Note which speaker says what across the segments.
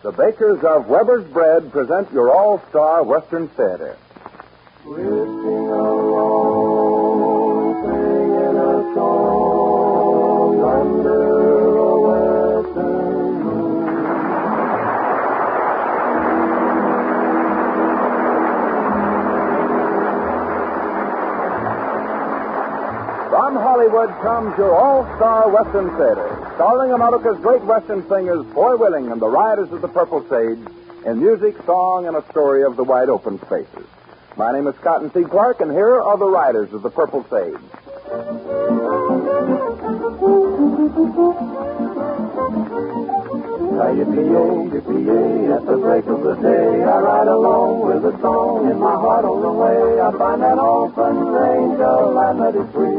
Speaker 1: The bakers of Weber's Bread present your all-star Western Theater.
Speaker 2: Drifting along, singing a song under a western moon.
Speaker 1: From Hollywood comes your all-star Western Theater, starring America's great Western singers Foy Willing and the Riders of the Purple Sage in music, song, and a story of the wide open spaces. My name is Cotton C. Clark, and here are the Riders of the Purple Sage.
Speaker 2: Yippee-yay, yippee-yay, at the break of the day, I ride along with a song in my heart on the way. I find that orphan angel and let it free.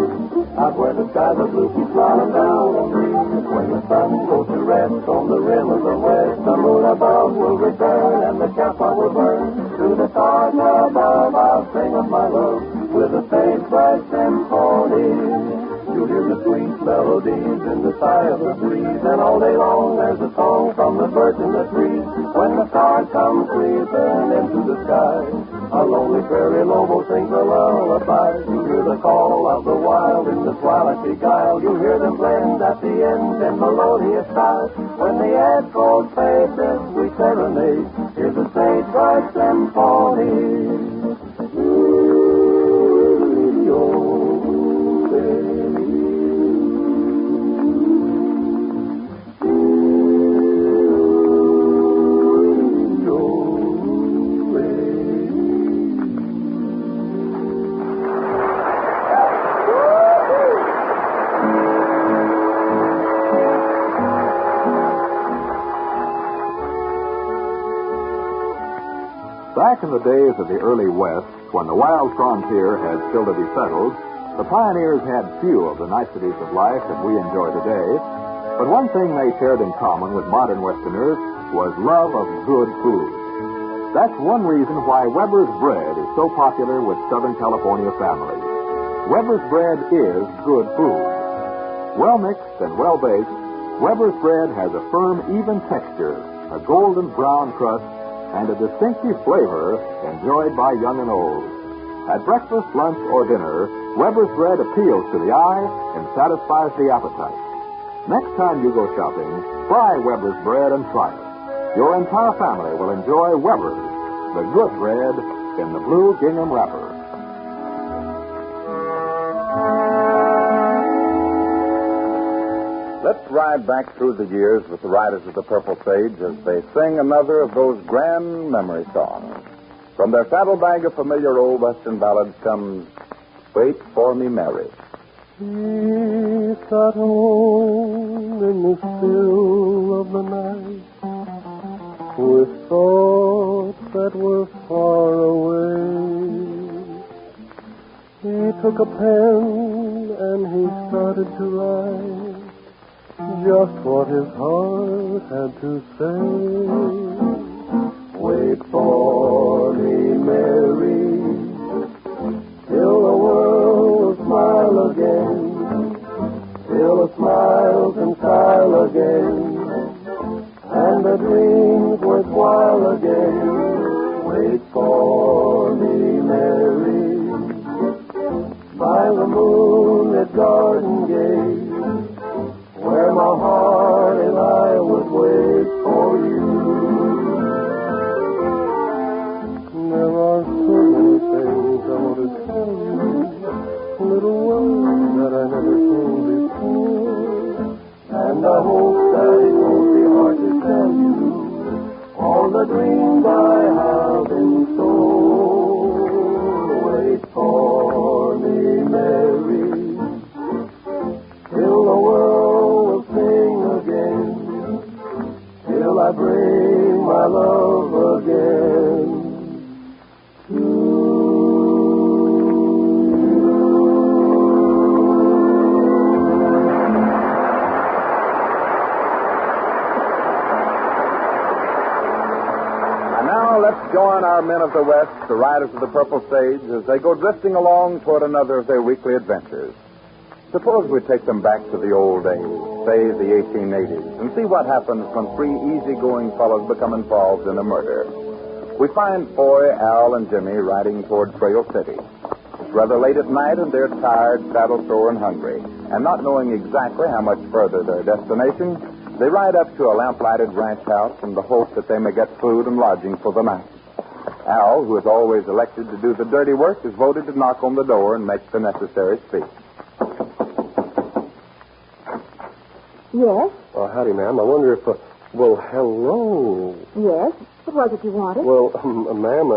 Speaker 2: Out where the skies are blue, keep smiling down on me. When the sun goes to rest on the rim of the west, the moon above will return and the campfire will burn. To the stars above, I'll sing of my love with a faint bright symphony. You'll hear the sweet melodies in the sigh of the breeze, and all day long there's a song from the birds in the trees. When the stars come creeping into the sky, a lonely prairie lobo sings a lullaby. You hear the call of the wild in the twilight beguile. You hear them blend at the end in melodious style. When the echoes fade this sweet serenade, here's a sage bright symphony.
Speaker 1: Back in the days of the early West, when the wild frontier had still to be settled, the pioneers had few of the niceties of life that we enjoy today. But one thing they shared in common with modern Westerners was love of good food. That's one reason why Weber's Bread is so popular with Southern California families. Weber's Bread is good food. Well mixed and well baked, Weber's Bread has a firm, even texture, a golden brown crust, and a distinctive flavor enjoyed by young and old. At breakfast, lunch, or dinner, Weber's Bread appeals to the eye and satisfies the appetite. Next time you go shopping, try Weber's Bread and try it. Your entire family will enjoy Weber's, the good bread in the blue gingham wrapper. Let's ride back through the years with the Riders of the Purple Sage as they sing another of those grand memory songs. From their saddlebag of familiar old Western ballads comes Wait for Me, Mary.
Speaker 2: He sat home in the still of the night with thoughts that were far away. He took a pen and he started to write just what his heart had to say. Wait for me, Mary, till the world will smile again, till the smile can smile again, and the dreams worthwhile again. Wait for me, Mary, by the moonlit garden gate, where my heart and I would wait for you. There are so many things I want to tell you, little ones that I never told before, and I hope that it won't be hard to tell you all the dreams I have in store. Wait for me, Mary, till the world again, till I bring my love again to you.
Speaker 1: And now let's join our men of the West, the Riders of the Purple Sage, as they go drifting along toward another of their weekly adventures. Suppose we take them back to the old days,
Speaker 3: say, the 1880s, and see what happens when three easygoing fellows become involved in a murder. We find Foy, Al, and Jimmy riding toward Trail City. It's rather late at night, and they're tired, saddle-sore, and hungry. And not knowing exactly how much further their destination, they ride up to a lamp-lighted ranch house in the hope that they may get food and lodging for the night. Al, who is always elected to do the dirty work, is voted to knock on the door and make the necessary speech.
Speaker 4: Yes?
Speaker 5: Oh, howdy, ma'am. I wonder if, well, hello.
Speaker 4: Yes? What was it you wanted?
Speaker 5: Well, ma'am,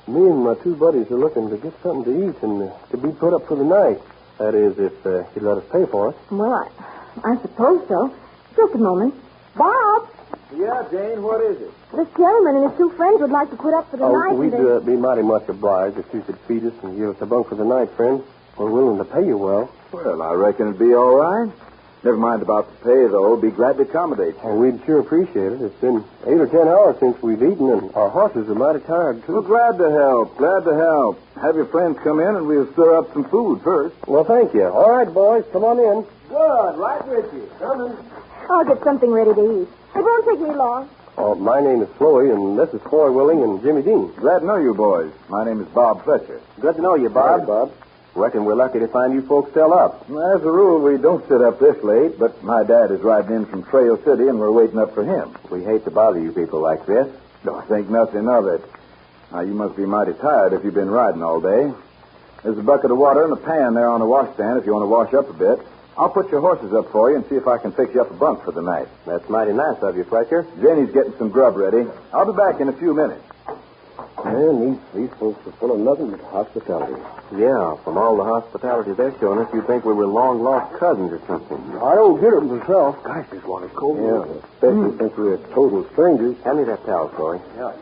Speaker 5: me and my two buddies are looking to get something to eat and to be put up for the night. That is, if you'd let us pay for it.
Speaker 4: Well, I suppose so. Just a moment. Bob!
Speaker 6: Yeah, Jane, what is it?
Speaker 4: This gentleman and his two friends would like to put up for the night.
Speaker 5: We'd be mighty much obliged if you could feed us and give us a bunk for the night, friend. We're willing to pay you well.
Speaker 6: Well, I reckon it'd be all right. Never mind about the pay, though. Be glad to accommodate you.
Speaker 5: Oh, we'd sure appreciate it. It's been 8 or 10 hours since we've eaten, and our horses are mighty tired, too.
Speaker 6: Well, glad to help. Glad to help. Have your friends come in, and we'll stir up some food first.
Speaker 5: Well, thank you. All right, boys, come on in.
Speaker 6: Good. Right with you.
Speaker 5: Coming.
Speaker 4: I'll get something ready to eat. It won't take me long.
Speaker 5: Oh, my name is Floy, and this is Foy Willing and Jimmy Dean.
Speaker 6: Glad to know you, boys. My name is Bob Fletcher.
Speaker 5: Good to know you, Bob.
Speaker 6: Hey, Bob.
Speaker 5: Reckon we're lucky to find you folks still up.
Speaker 6: As a rule, we don't sit up this late, but my dad is riding in from Trail City, and we're waiting up for him.
Speaker 5: We hate to bother you people like this.
Speaker 6: Don't think nothing of it. Now, you must be mighty tired if you've been riding all day. There's a bucket of water and a pan there on the washstand if you want to wash up a bit. I'll put your horses up for you and see if I can fix you up a bunk for the night.
Speaker 5: That's mighty nice of you, Fletcher.
Speaker 6: Janie's getting some grub ready. I'll be back in a few minutes.
Speaker 5: Man, these folks are full of nothing but hospitality. Yeah, from all the hospitality they're showing us, you'd think we were long-lost cousins or something. I don't get it myself. Gosh, this water's cold. Yeah, especially since we're total strangers. Hand me that towel, Troy. Yeah.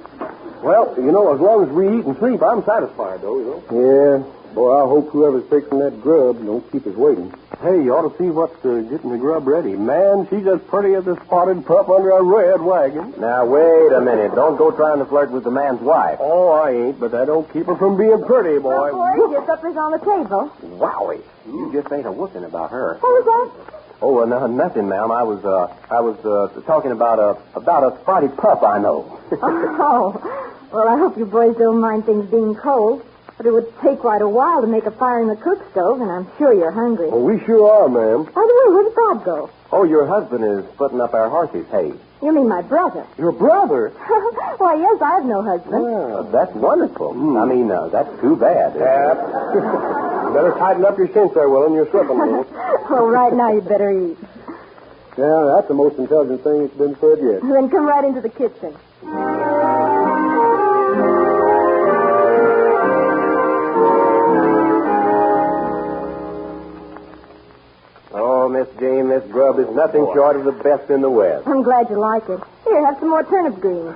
Speaker 5: Well, you know, as long as we eat and sleep, I'm satisfied, though, you know. Yeah. Boy, I hope whoever's fixing that grub don't keep us waiting. Hey, you ought to see what's getting the grub ready. Man, she's as pretty as a spotted pup under a red wagon. Now, wait a minute. Don't go trying to flirt with the man's wife. Oh, I ain't, but that don't keep her from being pretty, boy.
Speaker 4: Of course, your supper's on the table.
Speaker 5: Wowie. You just ain't a whooping about her.
Speaker 4: What was that?
Speaker 5: Oh, no, nothing, ma'am. I was talking about a spotty pup I know.
Speaker 4: Oh. Well, I hope you boys don't mind things being cold. But it would take quite a while to make a fire in the cook stove, and I'm sure you're hungry.
Speaker 5: Oh, we sure are, ma'am.
Speaker 4: By the way, where did Bob go?
Speaker 5: Oh, your husband is putting up our horses' hay.
Speaker 4: You mean my brother?
Speaker 5: Your brother?
Speaker 4: Why, yes, I have no husband.
Speaker 5: Well, that's wonderful. I mean, that's too bad. Yeah. Better tighten up your cinch there, Willem. You're slipping.
Speaker 4: Well, right now you better eat.
Speaker 5: Yeah, that's the most intelligent thing that's been said yet.
Speaker 4: Then come right into the kitchen.
Speaker 5: Miss Jane, this grub is nothing short of the best in the West.
Speaker 4: I'm glad you like it. Here, have some more turnip greens.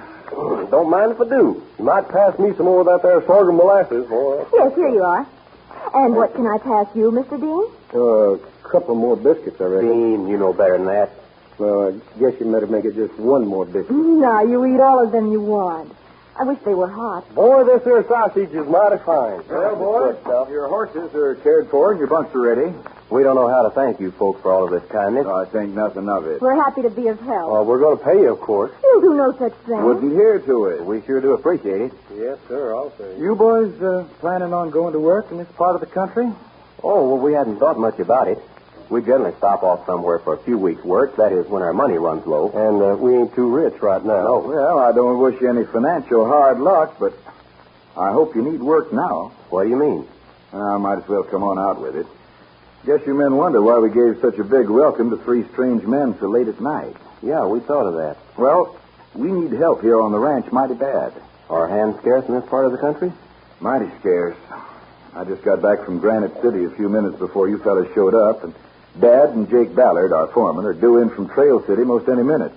Speaker 5: Don't mind if I do. You might pass me some more of that there sorghum molasses, boy.
Speaker 4: Yes, here you are. And what can I pass you, Mr. Dean?
Speaker 5: A couple more biscuits, I reckon. Dean, you know better than that. Well, I guess you better make it just one more biscuit.
Speaker 4: No, you eat all of them you want. I wish they were hot.
Speaker 5: Boy, this here sausage is mighty fine.
Speaker 6: Well, boys, your horses are cared for and your bunks are ready.
Speaker 5: We don't know how to thank you folks for all of this kindness.
Speaker 6: I think nothing of it.
Speaker 4: We're happy to be of help.
Speaker 5: Oh, we're going to pay you, of course.
Speaker 4: You'll do no such thing.
Speaker 6: Wouldn't hear to it.
Speaker 5: We sure do appreciate it. Yes, sir, I'll say.
Speaker 6: You boys planning on going to work in this part of the country?
Speaker 5: Oh, well, we hadn't thought much about it. We generally stop off somewhere for a few weeks' work. That is, when our money runs low. And we ain't too rich right now.
Speaker 6: Oh, well, I don't wish you any financial hard luck, but I hope you need work now.
Speaker 5: What do you mean?
Speaker 6: I might as well come on out with it. Guess you men wonder why we gave such a big welcome to three strange men so late at night.
Speaker 5: Yeah, we thought of that.
Speaker 6: Well, we need help here on the ranch mighty bad.
Speaker 5: Are hands scarce in this part of the country?
Speaker 6: Mighty scarce. I just got back from Granite City a few minutes before you fellas showed up, and Dad and Jake Ballard, our foreman, are due in from Trail City most any minute.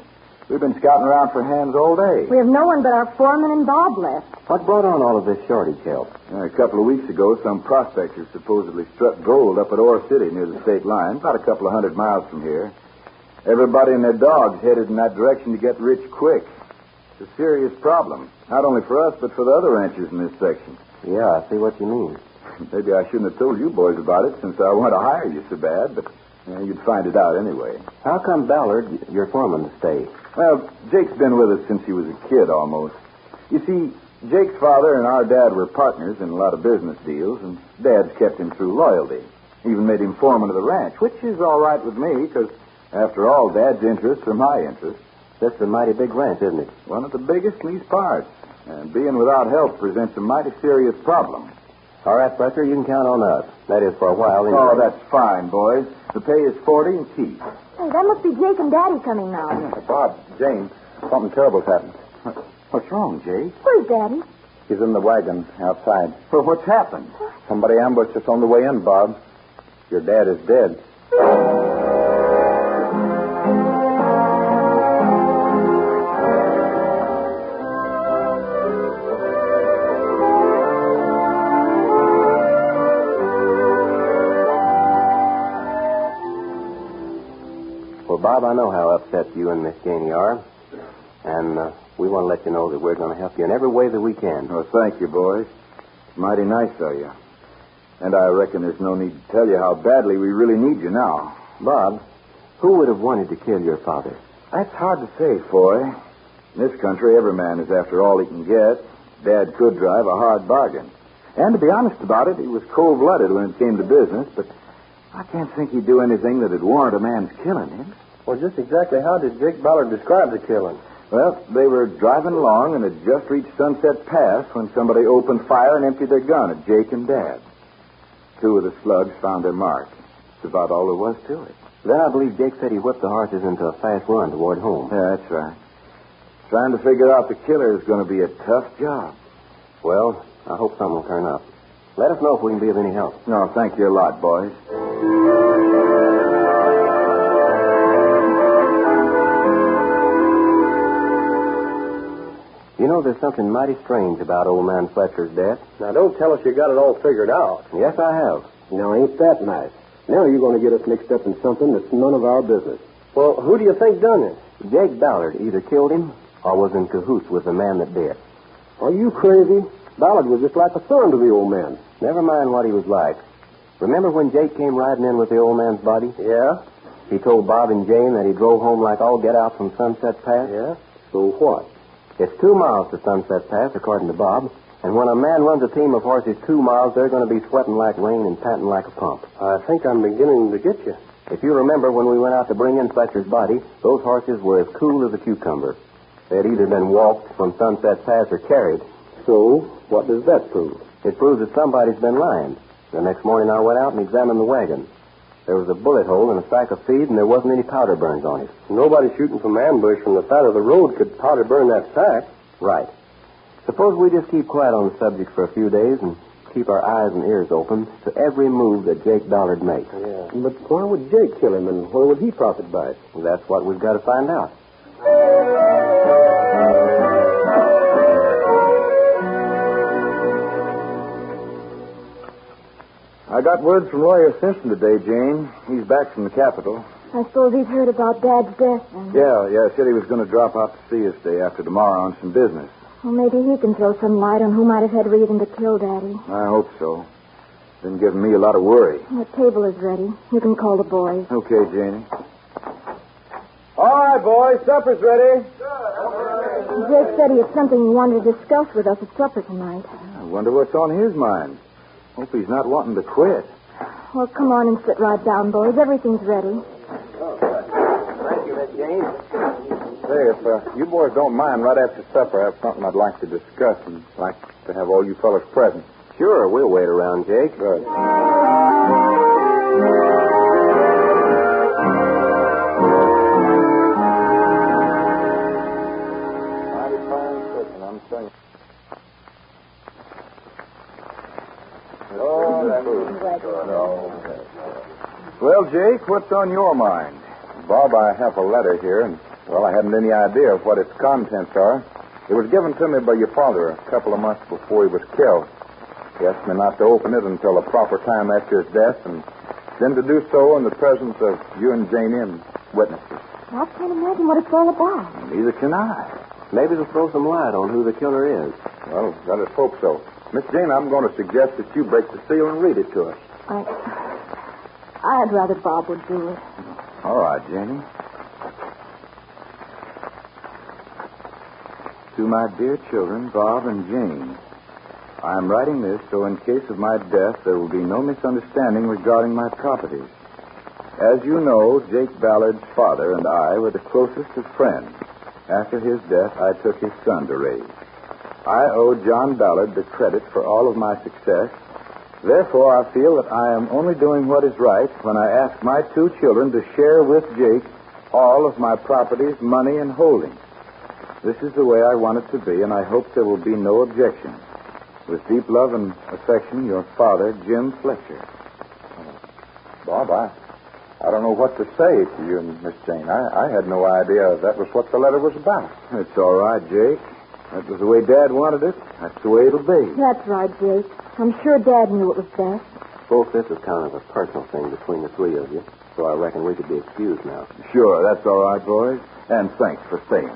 Speaker 6: We've been scouting around for hands all day.
Speaker 4: We have no one but our foreman and Bob left.
Speaker 5: What brought on all of this shortage, help?
Speaker 6: A couple of weeks ago, some prospectors supposedly struck gold up at Ore City near the state line, about a couple of 100 miles from here. Everybody and their dogs headed in that direction to get rich quick. It's a serious problem, not only for us, but for the other ranchers in this section.
Speaker 5: Yeah, I see what you mean.
Speaker 6: Maybe I shouldn't have told you boys about it since I want to hire you so bad, but Yeah, you'd find it out anyway.
Speaker 5: How come Ballard, your foreman, to stay?
Speaker 6: Well, Jake's been with us since he was a kid, almost. You see, Jake's father and our dad were partners in a lot of business deals, and Dad's kept him through loyalty. Even made him foreman of the ranch, which is all right with me, because, after all, Dad's interests are my interests.
Speaker 5: That's a mighty big ranch, isn't it?
Speaker 6: One of the biggest in these parts. And being without help presents a mighty serious problem.
Speaker 5: All right, Fletcher, you can count on us. That is, for a while, anyway.
Speaker 6: Oh, that's fine, boys. The pay is 40 and keep.
Speaker 4: Hey, that must be Jake and Daddy coming now.
Speaker 3: Bob, Jane, something terrible's happened.
Speaker 6: What's wrong, Jake?
Speaker 4: Where's Daddy?
Speaker 3: He's in the wagon outside.
Speaker 6: Well, what's happened?
Speaker 3: Somebody ambushed us on the way in, Bob. Your dad is dead.
Speaker 5: Well, Bob, I know how upset you and Miss Janey are. And we want to let you know that we're going to help you in every way that we can.
Speaker 6: Well, thank you, boys. Mighty nice of you. And I reckon there's no need to tell you how badly we really need you now.
Speaker 5: Bob, who would have wanted to kill your father?
Speaker 6: That's hard to say, Foy. In this country, every man is after all he can get. Dad could drive a hard bargain. And to be honest about it, he was cold-blooded when it came to business, but I can't think he'd do anything that'd warrant a man's killing him.
Speaker 5: Well, just exactly how did Jake Ballard describe the killing?
Speaker 6: Well, they were driving along and had just reached Sunset Pass when somebody opened fire and emptied their gun at Jake and Dad. 2 of the slugs found their mark. That's about all there was to it.
Speaker 5: Then I believe Jake said he whipped the horses into a fast run toward home.
Speaker 6: Yeah, that's right. Trying to figure out the killer is going to be a tough job.
Speaker 5: Well, I hope something will turn up. Let us know if we can be of any help.
Speaker 6: No, thank you a lot, boys.
Speaker 5: You know, there's something mighty strange about old man Fletcher's death.
Speaker 7: Now, don't tell us you got it all figured out.
Speaker 5: Yes, I have.
Speaker 7: Now, ain't that nice? Now you're going to get us mixed up in something that's none of our business. Well, who do you think done it?
Speaker 5: Jake Ballard either killed him or was in cahoots with the man that did.
Speaker 7: Are you crazy? Ballard was just like a son to the old man.
Speaker 5: Never mind what he was like. Remember when Jake came riding in with the old man's body?
Speaker 7: Yeah?
Speaker 5: He told Bob and Jane that he drove home like all get out from Sunset Pass?
Speaker 7: Yeah? So what?
Speaker 5: It's 2 miles to Sunset Pass, according to Bob. And when a man runs a team of horses 2 miles, they're going to be sweating like rain and panting like a pump.
Speaker 7: I think I'm beginning to get you.
Speaker 5: If you remember when we went out to bring in Fletcher's body, those horses were as cool as a cucumber. They had either been walked from Sunset Pass or carried.
Speaker 7: So, what does that prove?
Speaker 5: It proves that somebody's been lying. The next morning I went out and examined the wagon. There was a bullet hole in a sack of feed, and there wasn't any powder burns on it.
Speaker 7: Nobody shooting from ambush from the side of the road could powder burn that sack.
Speaker 5: Right. Suppose we just keep quiet on the subject for a few days and keep our eyes and ears open to every move that Jake Ballard makes.
Speaker 7: Yeah. But why would Jake kill him, and where would he profit by it?
Speaker 5: That's what we've got to find out.
Speaker 6: I got word from Lawyer Simpson today, Jane. He's back from the capital.
Speaker 4: I suppose he's heard about Dad's death, then.
Speaker 6: Yeah, said he was going to drop out to see us day after tomorrow on some business.
Speaker 4: Well, maybe he can throw some light on who might have had reason to kill Daddy.
Speaker 6: I hope so. Been giving me a lot of worry.
Speaker 4: The table is ready. You can call the boys.
Speaker 6: Okay, Janie.
Speaker 7: All right, boys. Supper's ready.
Speaker 4: Jake said he had something he wanted to discuss with us at supper tonight.
Speaker 6: I wonder what's on his mind. Hope he's not wanting to quit.
Speaker 4: Well, come on and sit right down, boys. Everything's ready.
Speaker 5: Thank you, Miss Jane.
Speaker 3: Say, if you boys don't mind, right after supper, I have something I'd like to discuss and like to have all you fellas present.
Speaker 5: Sure, we'll wait around, Jake.
Speaker 3: Good. Mighty fine cooking, I'm telling you.
Speaker 6: Well, Jake, what's on your mind?
Speaker 3: Bob, I have a letter here, and, well, I hadn't any idea of what its contents are. It was given to me by your father a couple of months before he was killed. He asked me not to open it until a proper time after his death, and then to do so in the presence of you and Janie and witnesses.
Speaker 4: I can't imagine what it's all about.
Speaker 6: Neither can I.
Speaker 5: Maybe it'll throw some light on who the killer is.
Speaker 3: Well, let us hope so. Miss Jane, I'm going to suggest that you break the seal and read it to us.
Speaker 4: I'd rather Bob would do it.
Speaker 6: All right, Janie. To my dear children, Bob and Jane, I am writing this so in case of my death there will be no misunderstanding regarding my properties. As you know, Jake Ballard's father and I were the closest of friends. After his death, I took his son to raise. I owe John Ballard the credit for all of my success. Therefore, I feel that I am only doing what is right when I ask my two children to share with Jake all of my properties, money, and holdings. This is the way I want it to be, and I hope there will be no objection. With deep love and affection, your father, Jim Fletcher.
Speaker 3: Bob, I don't know what to say to you and Miss Jane. I had no idea that was what the letter was about.
Speaker 6: It's all right, Jake. That was the way Dad wanted it. That's the way it'll be.
Speaker 4: That's right, Jake. I'm sure Dad knew it was best.
Speaker 5: Folks, this is kind of a personal thing between the three of you, so I reckon we could be excused now.
Speaker 6: Sure, that's all right, boys. And thanks for staying.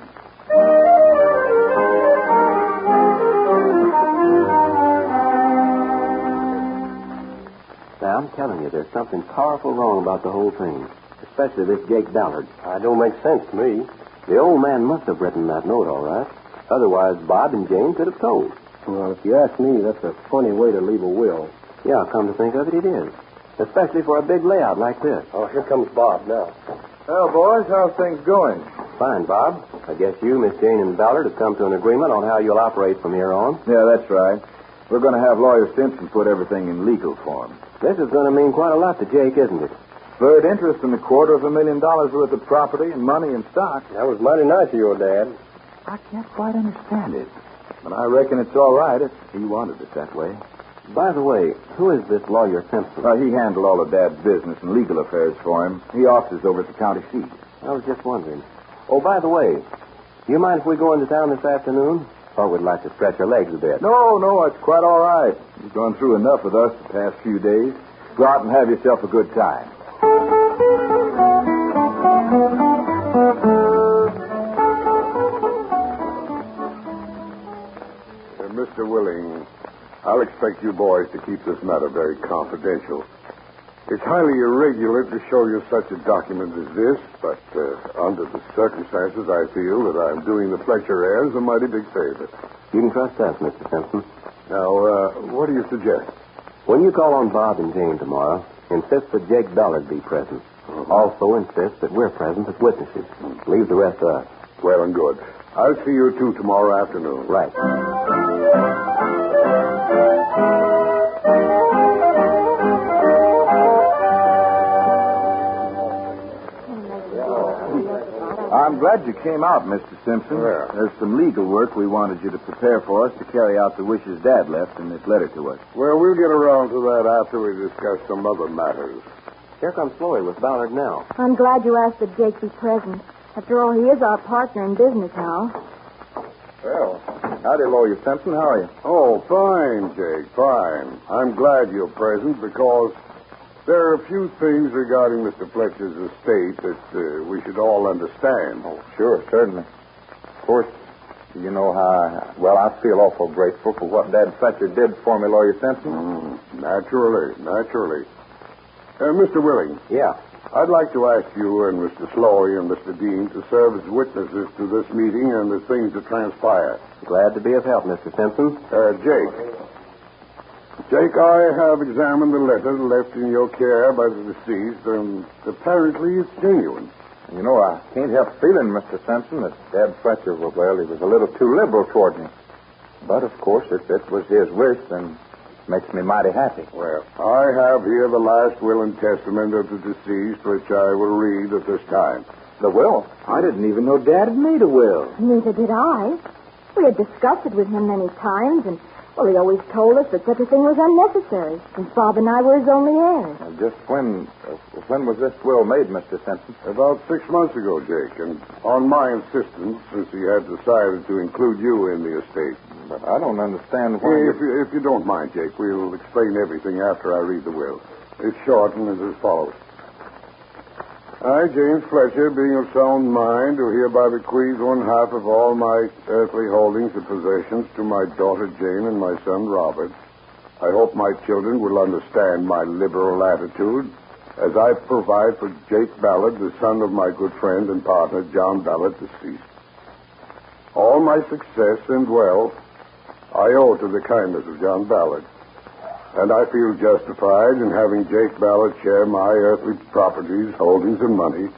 Speaker 5: Now, I'm telling you, there's something powerful wrong about the whole thing, especially this Jake Ballard.
Speaker 7: It don't make sense to me.
Speaker 5: The old man must have written that note, all right. Otherwise, Bob and Jane could have told.
Speaker 7: Well, if you ask me, that's a funny way to leave a will.
Speaker 5: Yeah, come to think of it, it is. Especially for a big layout like this.
Speaker 7: Oh, here comes Bob now.
Speaker 6: Well, boys, how's things going?
Speaker 5: Fine, Bob. I guess you, Miss Jane, and Ballard have come to an agreement on how you'll operate from here on.
Speaker 6: Yeah, that's right. We're going to have Lawyer Simpson put everything in legal form.
Speaker 5: This is going to mean quite a lot to Jake, isn't it?
Speaker 6: Third interest in $250,000 worth of property and money and stock.
Speaker 7: That was mighty nice of your Dad.
Speaker 6: I can't quite understand it. But I reckon it's all right if he wanted it that way.
Speaker 5: By the way, who is this Lawyer Simpson?
Speaker 6: He handled all of Dad's business and legal affairs for him. He offices over at the county seat.
Speaker 5: I was just wondering. Oh, by the way, do you mind if we go into town this afternoon? Or would like to stretch our legs a bit?
Speaker 6: No, it's quite all right. You've gone through enough with us the past few days. Go out and have yourself a good time.
Speaker 8: Mr. Willing, I'll expect you boys to keep this matter very confidential. It's highly irregular to show you such a document as this, but under the circumstances, I feel that I'm doing the Fletcher heirs a mighty big favor.
Speaker 5: You can trust us, Mr. Simpson.
Speaker 8: Now, what do you suggest?
Speaker 5: When you call on Bob and Jane tomorrow, insist that Jake Ballard be present. Also insist that we're present as witnesses. Leave the rest to us.
Speaker 8: Well and good. I'll see you two tomorrow afternoon.
Speaker 5: Right.
Speaker 6: I'm glad you came out, Mr. Simpson.
Speaker 8: Yeah.
Speaker 6: There's some legal work we wanted you to prepare for us to carry out the wishes Dad left in this letter to us.
Speaker 8: Well, we'll get around to that after we discuss some other matters.
Speaker 5: Here comes Floyd with Ballard now.
Speaker 4: I'm glad you asked that Jake be present. After all, he is our partner in business now.
Speaker 3: Well, howdy, Lawyer Simpson. How are you?
Speaker 8: Oh, fine, Jake, fine. I'm glad you're present because there are a few things regarding Mr. Fletcher's estate that we should all understand.
Speaker 3: Oh, sure, certainly. Of course, you know how, I feel awful grateful for what Dad Fletcher did for me, Lawyer Simpson.
Speaker 8: Naturally. Mr. Willing.
Speaker 5: Yeah.
Speaker 8: I'd like to ask you and Mr. Sloy and Mr. Dean to serve as witnesses to this meeting and the things that transpire.
Speaker 5: Glad to be of help, Mr. Simpson.
Speaker 8: Jake, I have examined the letter left in your care by the deceased, and apparently it's genuine.
Speaker 3: You know, I can't help feeling, Mr. Simpson, that Dad Fletcher, he was a little too liberal toward me. But, of course, if it was his wish, then it makes me mighty happy.
Speaker 8: Well, I have here the last will and testament of the deceased, which I will read at this time.
Speaker 3: The will?
Speaker 6: I didn't even know Dad had made a will.
Speaker 4: Neither did I. We had discussed it with him many times, and, he always told us that such a thing was unnecessary, since Bob and I were his only heirs.
Speaker 3: Just when was this will made, Mr. Simpson?
Speaker 8: About 6 months ago, Jake, and on my insistence, since he had decided to include you in the estate.
Speaker 3: But I don't understand why...
Speaker 8: If you don't mind, Jake, we'll explain everything after I read the will. It's short and is as follows. I, James Fletcher, being of sound mind, do hereby bequeath 1/2 of all my earthly holdings and possessions to my daughter Jane and my son Robert. I hope my children will understand my liberal attitude, as I provide for Jake Ballard, the son of my good friend and partner, John Ballard, deceased. All my success and wealth I owe to the kindness of John Ballard. And I feel justified in having Jake Ballard share my earthly properties, holdings, and money.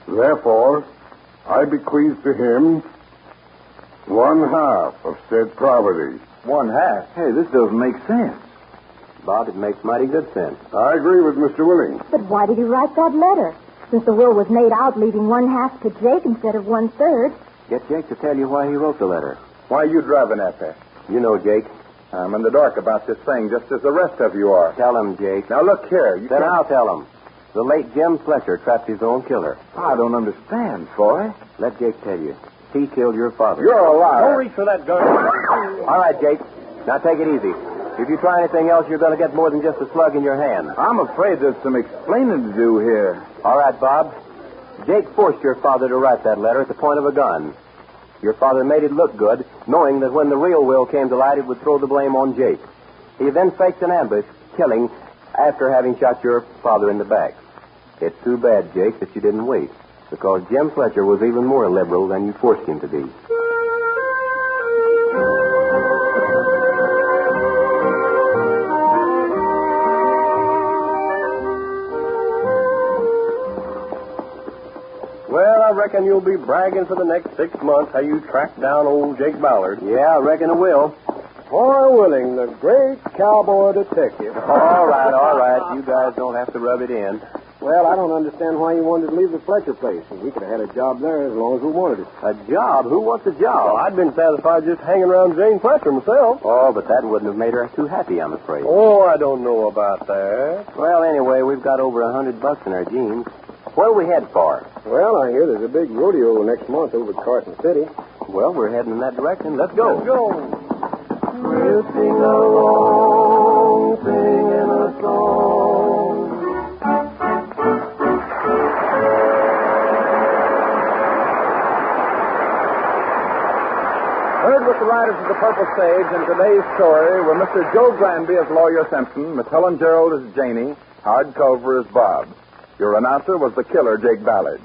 Speaker 8: Therefore, I bequeath to him 1/2 of said property.
Speaker 3: 1/2? Hey, this doesn't make sense.
Speaker 5: Bob, it makes mighty good sense.
Speaker 8: I agree with Mr. Willing.
Speaker 4: But why did he write that letter? Since the will was made out leaving 1/2 to Jake instead of 1/3.
Speaker 5: Get Jake to tell you why he wrote the letter.
Speaker 3: Why are you driving at that?
Speaker 5: You know, Jake.
Speaker 3: I'm in the dark about this thing, just as the rest of you are.
Speaker 5: Tell him, Jake.
Speaker 3: Now, look here.
Speaker 5: Then I'll tell him. The late Jim Fletcher trapped his own killer.
Speaker 3: I don't understand, Foy.
Speaker 5: Let Jake tell you. He killed your father.
Speaker 3: You're a liar.
Speaker 7: Don't reach for that gun.
Speaker 5: All right, Jake. Now take it easy. If you try anything else, you're going to get more than just a slug in your hand.
Speaker 3: I'm afraid there's some explaining to do here.
Speaker 5: All right, Bob. Jake forced your father to write that letter at the point of a gun. Your father made it look good, knowing that when the real will came to light, it would throw the blame on Jake. He then faked an ambush, killing after having shot your father in the back. It's too bad, Jake, that you didn't wait, because Jim Fletcher was even more liberal than you forced him to be.
Speaker 7: Well, I reckon you'll be bragging for the next 6 months how you tracked down old Jake Ballard.
Speaker 5: Yeah, I reckon it will.
Speaker 7: Foy Willing, the great cowboy detective.
Speaker 5: All right. You guys don't have to rub it in.
Speaker 7: Well, I don't understand why you wanted to leave the Fletcher place. We could have had a job there as long as we wanted it.
Speaker 5: A job? Who wants a job?
Speaker 7: Well, I'd been satisfied just hanging around Jane Fletcher myself.
Speaker 5: Oh, but that wouldn't have made her too happy, I'm afraid.
Speaker 7: Oh, I don't know about that.
Speaker 5: Well, anyway, we've got over $100 in our jeans. Where do we head for?
Speaker 7: Well, I hear there's a big rodeo next month over at Carson City.
Speaker 5: Well, we're heading in that direction. Let's go.
Speaker 7: Let's go.
Speaker 2: Drifting along, singing a song.
Speaker 3: Heard with the riders of the Purple Sage in today's story were Mr. Joe Granby as Lawyer Simpson, Miss Helen Gerald as Janie, Howard Culver as Bob. Your announcer was the killer, Jake Ballard.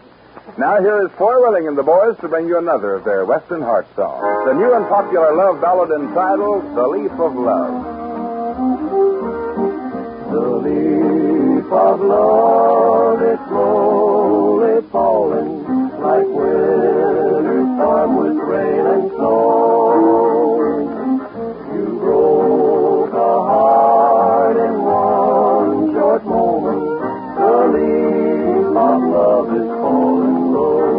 Speaker 3: Now here is Foy Willing and the boys to bring you another of their Western heart songs. The new and popular love ballad entitled The Leaf of Love.
Speaker 2: The leaf of love, it's slowly falling like winter storm with rain and snow. You broke a heart in one short moment. The leaf of love is falling low.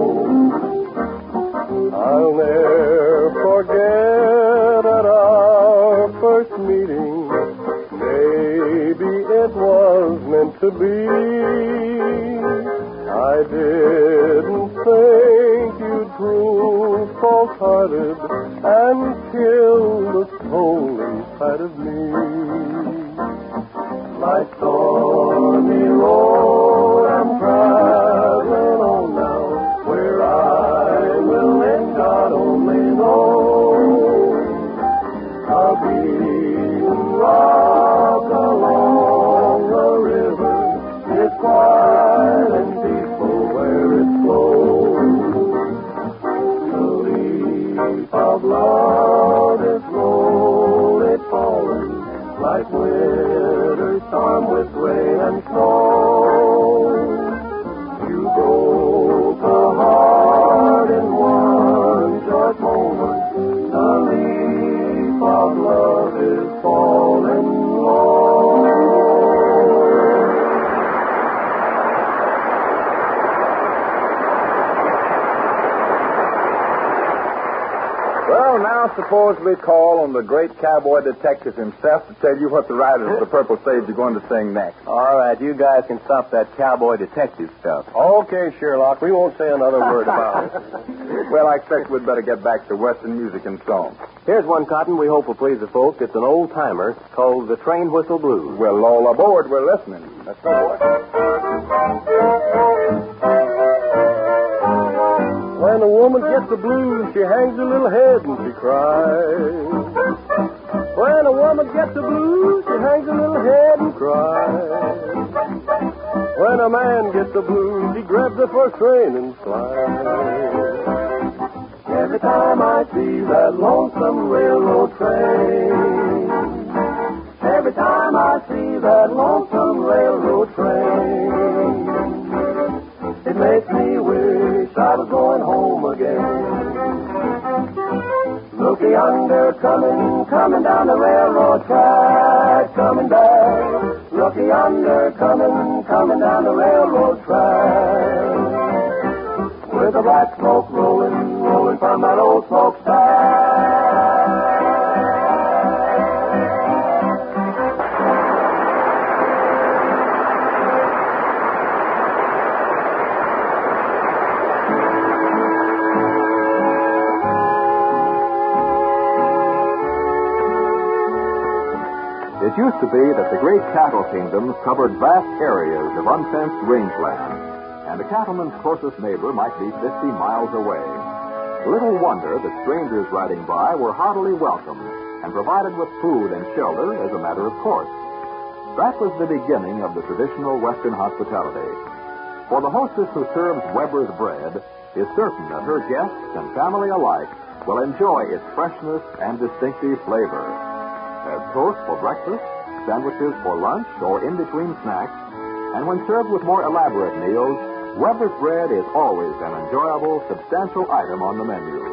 Speaker 7: I'll never forget at our first meeting. Maybe it was meant to be. I didn't think you'd prove false-hearted and kill the soul inside of me.
Speaker 2: My stormy road I'm traveling on now. Where I will end, God only knows. A beaten rock along the river is quiet and peaceful where it flows. The leaf of love is slowly falling like winter storm with rain and snow. You broke a heart in one short moment. The leaf of love is falling low.
Speaker 3: Well, now suppose we call on the great cowboy detective himself to tell you what the riders of the Purple Sage are going to sing next.
Speaker 5: All right, you guys can stop that cowboy detective stuff.
Speaker 7: Okay, Sherlock, we won't say another word about it.
Speaker 3: Well, I expect we'd better get back to Western music and song.
Speaker 5: Here's one, Cotton, we hope will please the folks. It's an old-timer called The Train Whistle Blues.
Speaker 3: Well, all aboard. We're listening. Let's go, boys.
Speaker 7: When a woman gets the blues, she hangs her little head and she cries. When a woman gets the blues, she hangs her little head and cries. When a man gets the blues, he grabs the first train and flies.
Speaker 2: Every time I see that lonesome railroad train, every time I see that lonesome railroad train, it makes me wish I was going home again. Look yonder, coming down the railroad track, coming back. Look yonder, coming down the railroad track. With the black smoke rolling from that old smokestack.
Speaker 1: It used to be that the great cattle kingdoms covered vast areas of unfenced rangeland, and a cattleman's closest neighbor might be 50 miles away. Little wonder that strangers riding by were heartily welcomed and provided with food and shelter as a matter of course. That was the beginning of the traditional Western hospitality. For the hostess who serves Weber's bread is certain that her guests and family alike will enjoy its freshness and distinctive flavor. As toast for breakfast, sandwiches for lunch, or in between snacks, and when served with more elaborate meals, Weber's bread is always an enjoyable, substantial item on the menu.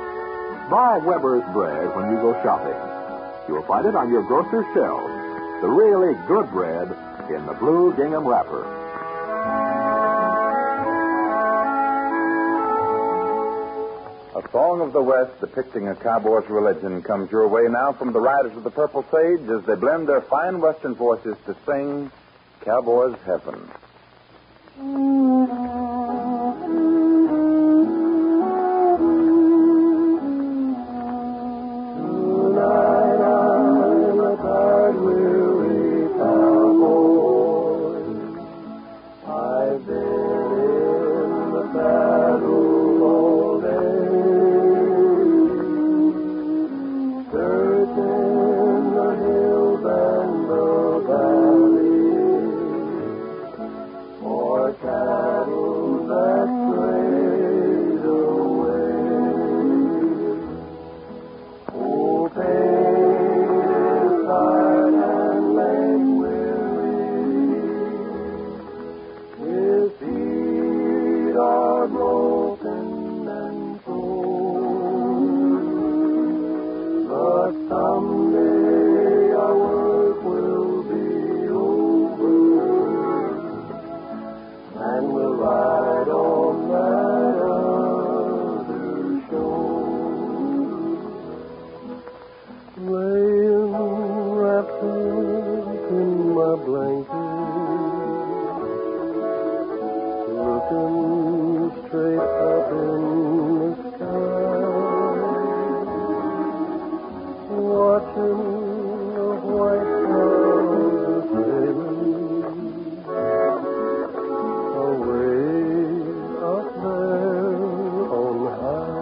Speaker 1: Buy Weber's bread when you go shopping. You'll find it on your grocer's shelves. The really good bread in the blue gingham wrapper.
Speaker 3: A song of the West depicting a cowboy's religion comes your way now from the Riders of the Purple Sage as they blend their fine Western voices to sing Cowboy's Heaven.
Speaker 2: Tonight I'm a tired, weary cowboy. I've been in the saddle all day. Searching the hills and the valleys for cattle that strayed away. Oh, pain is tired and lame weary. His feet are broken and torn. But someday our work will be over, and we'll ride on that other shore. Laying wrapped up in my blanket, looking straight up in the sky, watching the white clouds sailing away up there on high.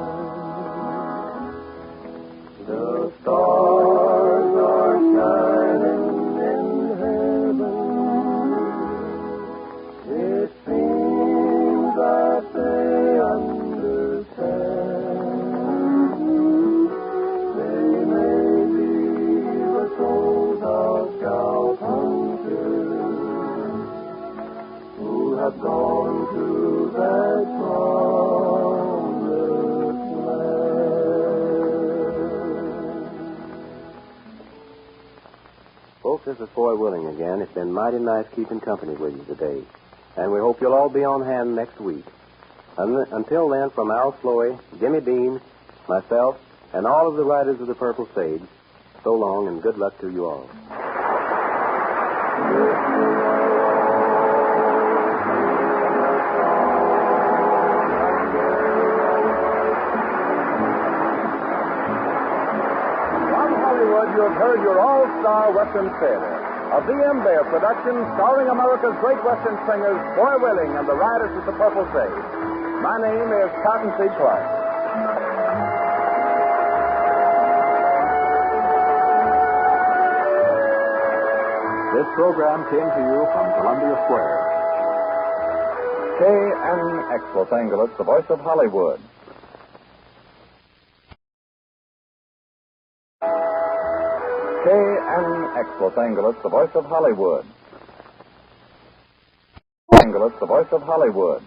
Speaker 2: The stars are shining in heaven. It seems that they understand. They may be the souls of scout hunters who have gone to that promised land.
Speaker 5: Folks, this is Foy Willing again. It's been mighty nice keeping company with you today. And we hope you'll all be on hand next week. Until then, from Al Sloy, Jimmy Dean, myself, and all of the Riders of the Purple Sage, so long and good luck to you all.
Speaker 3: From Hollywood, you have heard your all-star Western theater. A V.M. Bear production starring America's great Western singers, Foy Willing and the Riders of the Purple Sage. My name is Cottonseed Clark.
Speaker 1: This program came to you from Columbia Square.
Speaker 3: KNX Los Angeles, the voice of Hollywood. KNX Los Angeles, the voice of Hollywood. Angeles, the voice of Hollywood.